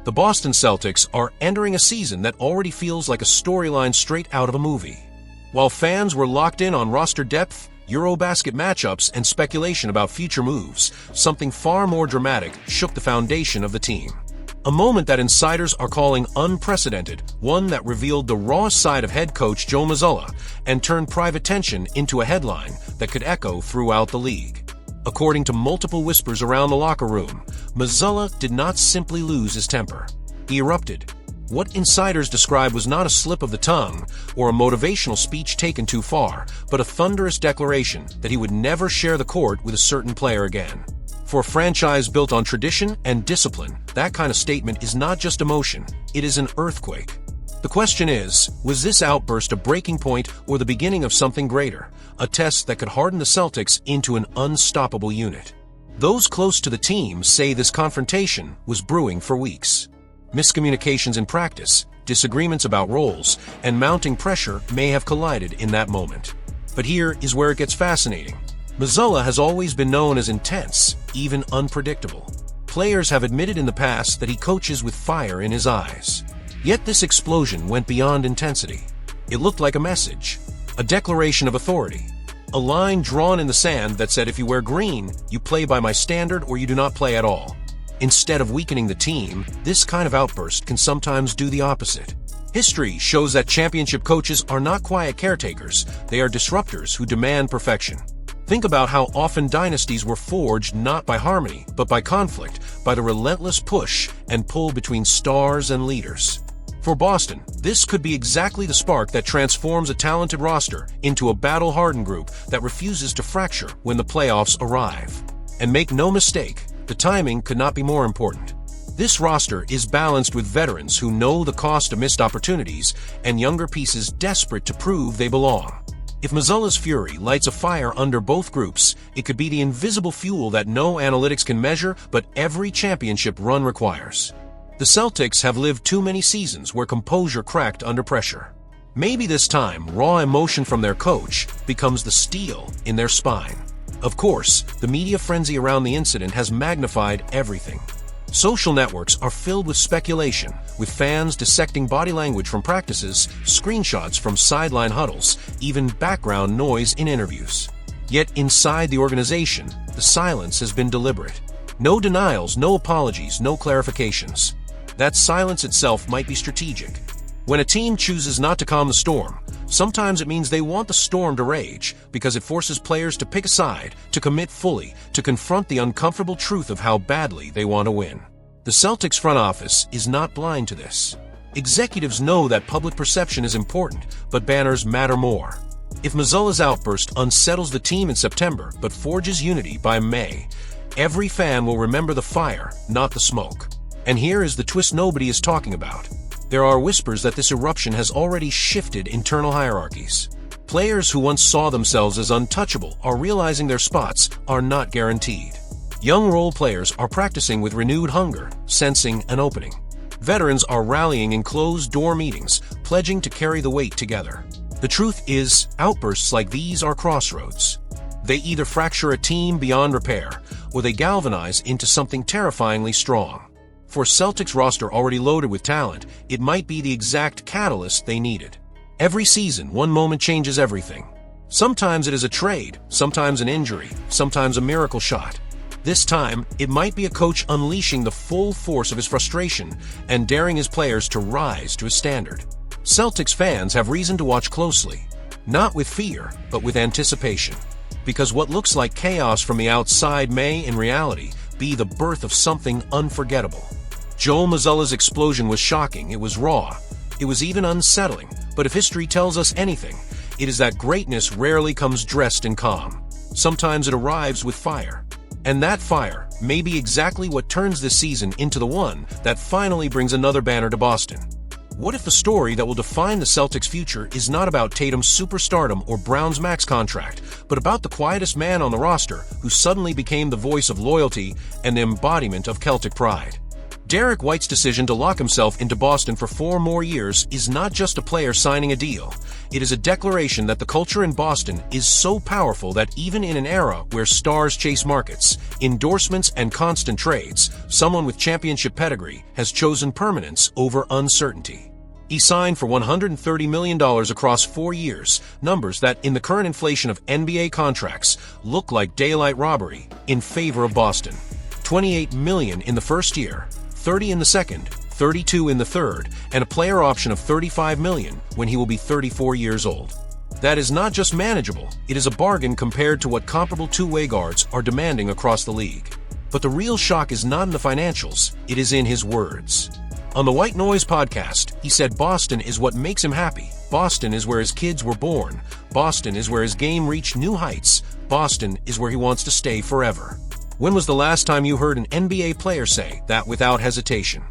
The Boston Celtics are entering a season that already feels like a storyline straight out of a movie. While fans were locked in on roster depth, Eurobasket matchups, and speculation about future moves, something far more dramatic shook the foundation of the team. A moment that insiders are calling unprecedented, one that revealed the rawest side of head coach Joe Mazzulla and turned private tension into a headline that could echo throughout the league. According to multiple whispers around the locker room, Muzzulla did not simply lose his temper. He erupted. What insiders described was not a slip of the tongue or a motivational speech taken too far, but a thunderous declaration that he would never share the court with a certain player again. For a franchise built on tradition and discipline, that kind of statement is not just emotion, it is an earthquake. The question is, was this outburst a breaking point or the beginning of something greater, a test that could harden the Celtics into an unstoppable unit? Those close to the team say this confrontation was brewing for weeks. Miscommunications in practice, disagreements about roles, and mounting pressure may have collided in that moment. But here is where it gets fascinating. Muzzulla has always been known as intense, even unpredictable. Players have admitted in the past that he coaches with fire in his eyes. Yet this explosion went beyond intensity. It looked like a message, a declaration of authority, a line drawn in the sand that said if you wear green, you play by my standard or you do not play at all. Instead of weakening the team, this kind of outburst can sometimes do the opposite. History shows that championship coaches are not quiet caretakers, they are disruptors who demand perfection. Think about how often dynasties were forged not by harmony, but by conflict, by the relentless push and pull between stars and leaders. For Boston, this could be exactly the spark that transforms a talented roster into a battle-hardened group that refuses to fracture when the playoffs arrive. And make no mistake, the timing could not be more important. This roster is balanced with veterans who know the cost of missed opportunities and younger pieces desperate to prove they belong. If Muzzulla's fury lights a fire under both groups, it could be the invisible fuel that no analytics can measure but every championship run requires. The Celtics have lived too many seasons where composure cracked under pressure. Maybe this time, raw emotion from their coach becomes the steel in their spine. Of course, the media frenzy around the incident has magnified everything. Social networks are filled with speculation, with fans dissecting body language from practices, screenshots from sideline huddles, even background noise in interviews. Yet inside the organization, the silence has been deliberate. No denials, no apologies, no clarifications. That silence itself might be strategic. When a team chooses not to calm the storm, sometimes it means they want the storm to rage because it forces players to pick a side, to commit fully, to confront the uncomfortable truth of how badly they want to win. The Celtics front office is not blind to this. Executives know that public perception is important, but banners matter more. If Muzzulla's outburst unsettles the team in September but forges unity by May, every fan will remember the fire, not the smoke. And here is the twist nobody is talking about. There are whispers that this eruption has already shifted internal hierarchies. Players who once saw themselves as untouchable are realizing their spots are not guaranteed. Young role players are practicing with renewed hunger, sensing an opening. Veterans are rallying in closed-door meetings, pledging to carry the weight together. The truth is, outbursts like these are crossroads. They either fracture a team beyond repair, or they galvanize into something terrifyingly strong. For Celtics roster already loaded with talent, it might be the exact catalyst they needed. Every season, one moment changes everything. Sometimes it is a trade, sometimes an injury, sometimes a miracle shot. This time, it might be a coach unleashing the full force of his frustration and daring his players to rise to his standard. Celtics fans have reason to watch closely, not with fear, but with anticipation. Because what looks like chaos from the outside may, in reality, be the birth of something unforgettable. Joe Mazzulla's explosion was shocking, it was raw, it was even unsettling, but if history tells us anything, it is that greatness rarely comes dressed in calm. Sometimes it arrives with fire. And that fire may be exactly what turns this season into the one that finally brings another banner to Boston. What if the story that will define the Celtics' future is not about Tatum's superstardom or Brown's max contract, but about the quietest man on the roster who suddenly became the voice of loyalty and the embodiment of Celtic pride? Derrick White's decision to lock himself into Boston for 4 more years is not just a player signing a deal. It is a declaration that the culture in Boston is so powerful that even in an era where stars chase markets, endorsements, and constant trades, someone with championship pedigree has chosen permanence over uncertainty. He signed for $130 million across 4 years, numbers that, in the current inflation of NBA contracts, look like daylight robbery in favor of Boston. $28 million in the first year, $30 in the second, $32 in the third, and a player option of $35 million when he will be 34 years old. That is not just manageable, it is a bargain compared to what comparable two-way guards are demanding across the league. But the real shock is not in the financials, it is in his words. On the White Noise podcast, he said Boston is what makes him happy. Boston is where his kids were born. Boston is where his game reached new heights. Boston is where he wants to stay forever. When was the last time you heard an NBA player say that without hesitation?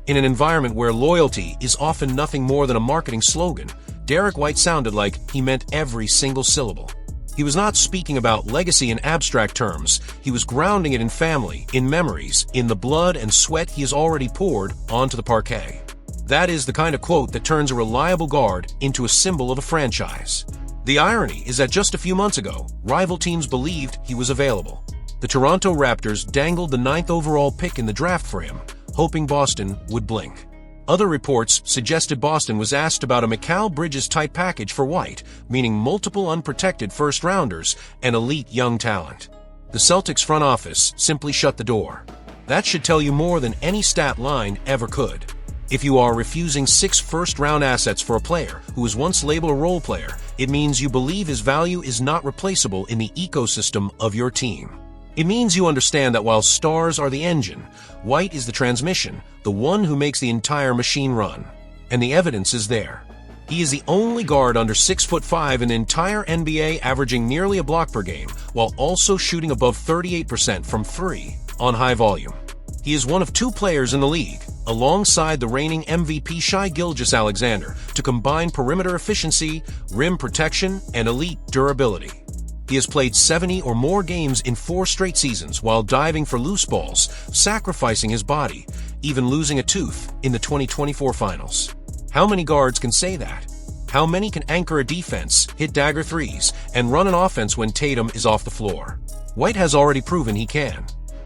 In an environment where loyalty is often nothing more than a marketing slogan, Derrick White sounded like he meant every single syllable. He was not speaking about legacy in abstract terms. He was grounding it in family, in memories, in the blood and sweat he has already poured onto the parquet. That is the kind of quote that turns a reliable guard into a symbol of a franchise. The irony is that just a few months ago, rival teams believed he was available. The Toronto Raptors dangled the 9th overall pick in the draft for him, hoping Boston would blink. Other reports suggested Boston was asked about a Mikal Bridges-type package for White, meaning multiple unprotected first-rounders and elite young talent. The Celtics front office simply shut the door. That should tell you more than any stat line ever could. If you are refusing 6 first-round assets for a player who was once labeled a role player, it means you believe his value is not replaceable in the ecosystem of your team. It means you understand that while stars are the engine, White is the transmission, the one who makes the entire machine run. And the evidence is there. He is the only guard under 6'5" in the entire NBA averaging nearly a block per game, while also shooting above 38% from 3 on high volume. He is one of 2 players in the league, alongside the reigning MVP Shai Gilgeous-Alexander, to combine perimeter efficiency, rim protection, and elite durability. He has played 70 or more games in 4 straight seasons while diving for loose balls, sacrificing his body, even losing a tooth in the 2024 finals. How many guards can say that? How many can anchor a defense, hit dagger threes, and run an offense when Tatum is off the floor? White has already proven he can.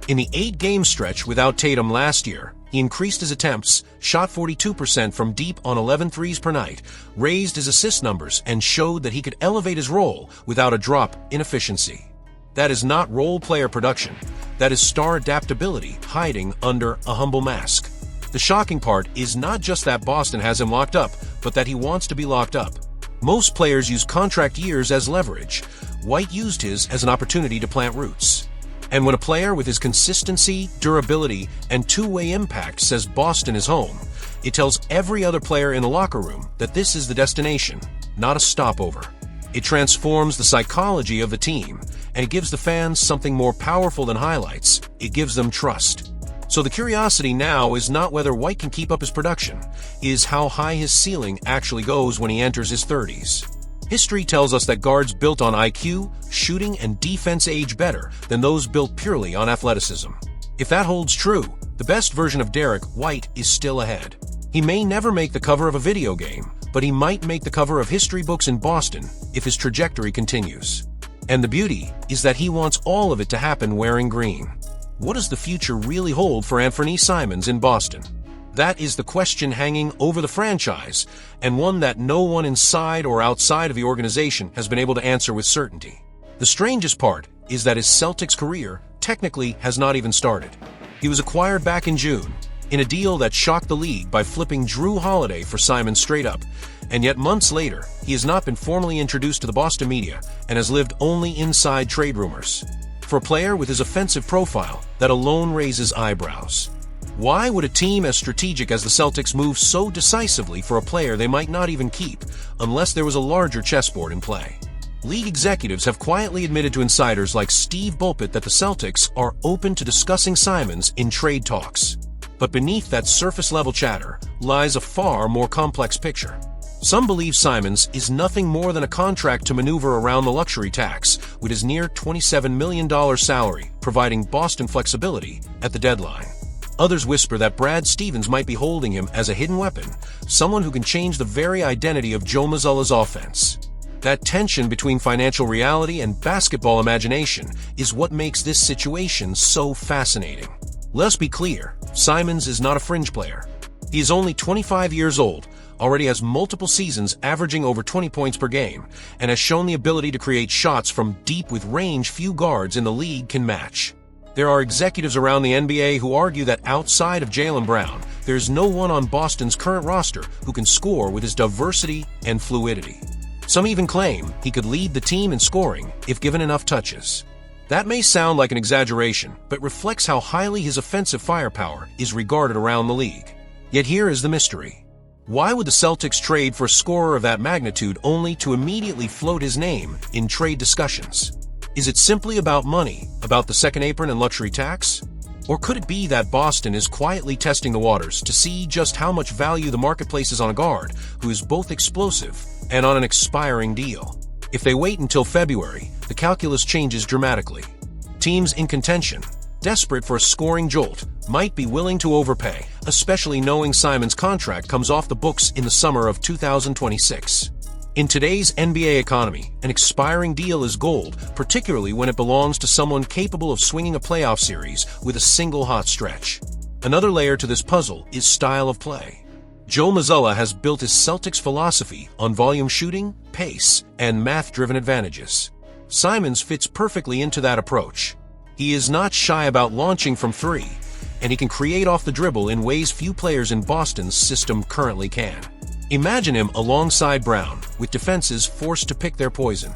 In the 8-game stretch without Tatum last year, he increased his attempts, shot 42% from deep on 11 threes per night, raised his assist numbers, and showed that he could elevate his role without a drop in efficiency. That is not role player production. That is star adaptability hiding under a humble mask. The shocking part is not just that Boston has him locked up, but that he wants to be locked up. Most players use contract years as leverage. White used his as an opportunity to plant roots. And when a player with his consistency, durability, and two-way impact says Boston is home, it tells every other player in the locker room that this is the destination, not a stopover. It transforms the psychology of the team, and it gives the fans something more powerful than highlights. It gives them trust. So the curiosity now is not whether White can keep up his production, it is how high his ceiling actually goes when he enters his 30s. History tells us that guards built on IQ, shooting, and defense age better than those built purely on athleticism. If that holds true, the best version of Derrick White is still ahead. He may never make the cover of a video game, but he might make the cover of history books in Boston if his trajectory continues. And the beauty is that he wants all of it to happen wearing green. What does the future really hold for Anfernee Simons in Boston? That is the question hanging over the franchise, and one that no one inside or outside of the organization has been able to answer with certainty. The strangest part is that his Celtics career technically has not even started. He was acquired back in June, in a deal that shocked the league by flipping Drew Holiday for Simons straight up, and yet months later, he has not been formally introduced to the Boston media and has lived only inside trade rumors. For a player with his offensive profile, that alone raises eyebrows. Why would a team as strategic as the Celtics move so decisively for a player they might not even keep, unless there was a larger chessboard in play? League executives have quietly admitted to insiders like Steve Bulpett that the Celtics are open to discussing Simons in trade talks. But beneath that surface-level chatter lies a far more complex picture. Some believe Simons is nothing more than a contract to maneuver around the luxury tax, with his near $27 million salary providing Boston flexibility at the deadline. Others whisper that Brad Stevens might be holding him as a hidden weapon, someone who can change the very identity of Joe Mazzulla's offense. That tension between financial reality and basketball imagination is what makes this situation so fascinating. Let's be clear, Simons is not a fringe player. He is only 25 years old, already has multiple seasons averaging over 20 points per game, and has shown the ability to create shots from deep with range few guards in the league can match. There are executives around the NBA who argue that outside of Jaylen Brown, there's no one on Boston's current roster who can score with his diversity and fluidity. Some even claim he could lead the team in scoring if given enough touches. That may sound like an exaggeration, but reflects how highly his offensive firepower is regarded around the league. Yet here is the mystery. Why would the Celtics trade for a scorer of that magnitude only to immediately float his name in trade discussions? Is it simply about money, about the second apron and luxury tax? Or could it be that Boston is quietly testing the waters to see just how much value the market places on a guard who is both explosive and on an expiring deal? If they wait until February, the calculus changes dramatically. Teams in contention, desperate for a scoring jolt, might be willing to overpay, especially knowing Simons' contract comes off the books in the summer of 2026. In today's NBA economy, an expiring deal is gold, particularly when it belongs to someone capable of swinging a playoff series with a single hot stretch. Another layer to this puzzle is style of play. Joe Mazzulla has built his Celtics philosophy on volume shooting, pace, and math-driven advantages. Simons fits perfectly into that approach. He is not shy about launching from three, and he can create off the dribble in ways few players in Boston's system currently can. Imagine him alongside Brown, with defenses forced to pick their poison.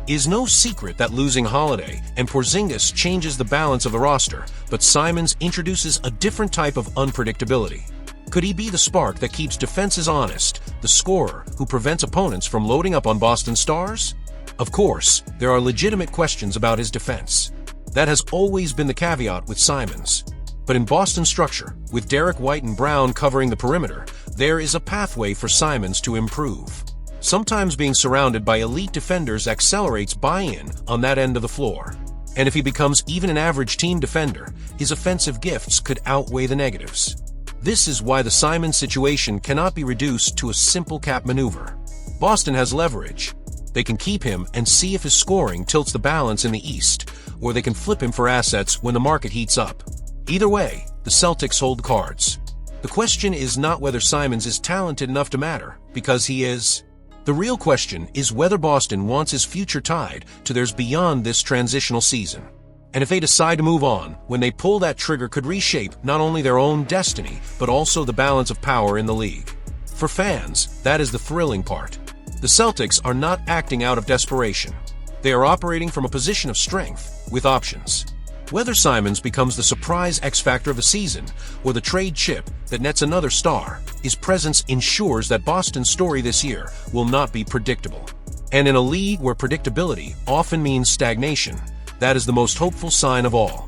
It is no secret that losing Holiday and Porzingis changes the balance of the roster, but Simons introduces a different type of unpredictability. Could he be the spark that keeps defenses honest, the scorer who prevents opponents from loading up on Boston stars? Of course, there are legitimate questions about his defense. That has always been the caveat with Simons. But in Boston's structure, with Derrick White and Brown covering the perimeter, there is a pathway for Simons to improve. Sometimes being surrounded by elite defenders accelerates buy-in on that end of the floor. And if he becomes even an average team defender, his offensive gifts could outweigh the negatives. This is why the Simons situation cannot be reduced to a simple cap maneuver. Boston has leverage. They can keep him and see if his scoring tilts the balance in the East, or they can flip him for assets when the market heats up. Either way, the Celtics hold cards. The question is not whether Simons is talented enough to matter, because he is. The real question is whether Boston wants his future tied to theirs beyond this transitional season. And if they decide to move on, when they pull that trigger could reshape not only their own destiny, but also the balance of power in the league. For fans, that is the thrilling part. The Celtics are not acting out of desperation. They are operating from a position of strength, with options. Whether Simons becomes the surprise X-factor of the season or the trade chip that nets another star, his presence ensures that Boston's story this year will not be predictable. And in a league where predictability often means stagnation, that is the most hopeful sign of all.